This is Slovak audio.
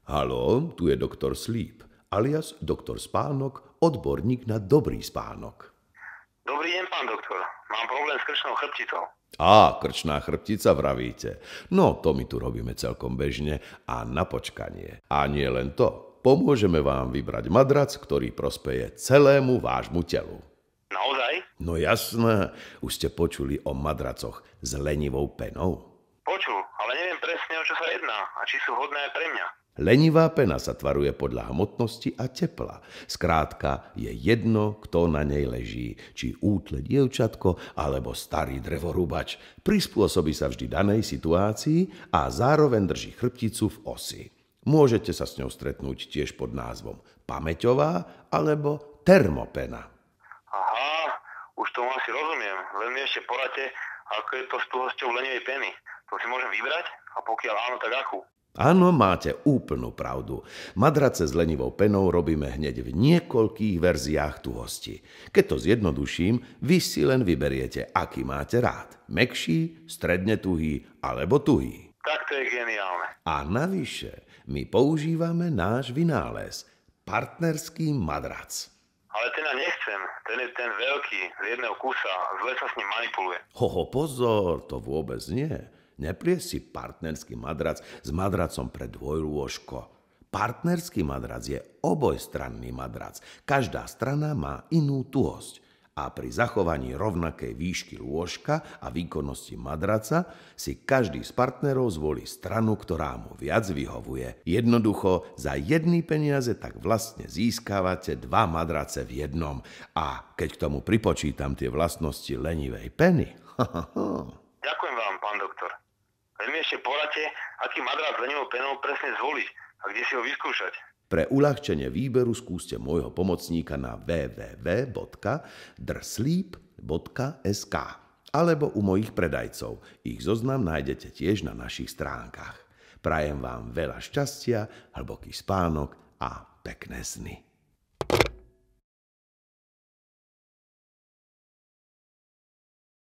Haló, tu je doktor Sleep, alias doktor Spánok, odborník na dobrý spánok. Dobrý deň, pán doktor. Mám problém s krčnou chrbticou. Krčná chrbtica vravíte. No, to my tu robíme celkom bežne a na počkanie. A nie len to. Pomôžeme vám vybrať madrac, ktorý prospeje celému vášmu telu. Naozaj? No jasné, už ste počuli o madracoch s lenivou penou? Počul, ale neviem presne, o čo sa jedná a či sú vhodné aj pre mňa. Lenivá pena sa tvaruje podľa hmotnosti a tepla. Skrátka, je jedno, kto na nej leží, či útle dievčatko alebo starý drevorúbač. Prispôsobí sa vždy danej situácii a zároveň drží chrbticu v osi. Môžete sa s ňou stretnúť tiež pod názvom pamäťová alebo termopena. Aha, už tomu asi rozumiem, len mi ešte poradte, ako je to s tuhosťou lenivej peny. To si môžem vybrať? A pokiaľ áno, tak akú? Áno, máte úplnú pravdu. Madrace s lenivou penou robíme hneď v niekoľkých verziách tuhosti. Keď to zjednoduším, vy si len vyberiete, aký máte rád. Mäkší, stredne tuhý alebo tuhý. Tak to je geniálne. A navyše, my používame náš vynález. Partnerský madrac. Ale ten ja nechcem. Ten je ten veľký, z jedného kusa. Zle sa s ním manipuluje. Pozor, to vôbec nie. Neplie si partnerský madrac s madracom pre dvojlôžko. Partnerský madrac je obojstranný madrac. Každá strana má inú tuhosť. A pri zachovaní rovnakej výšky lôžka a výkonnosti madraca si každý z partnerov zvolí stranu, ktorá mu viac vyhovuje. Jednoducho, za jedny peniaze tak vlastne získavate dva madrace v jednom. A keď k tomu pripočítam tie vlastnosti lenivej peny... Ďakujem vám, pán doktor. Len mi ešte poradte, aký madrac s lenivou penou presne zvoliť a kde si ho vyskúšať. Pre uľahčenie výberu skúste môjho pomocníka na www.drsleep.sk alebo u mojich predajcov. Ich zoznam nájdete tiež na našich stránkach. Prajem vám veľa šťastia, hlboký spánok a pekné sny.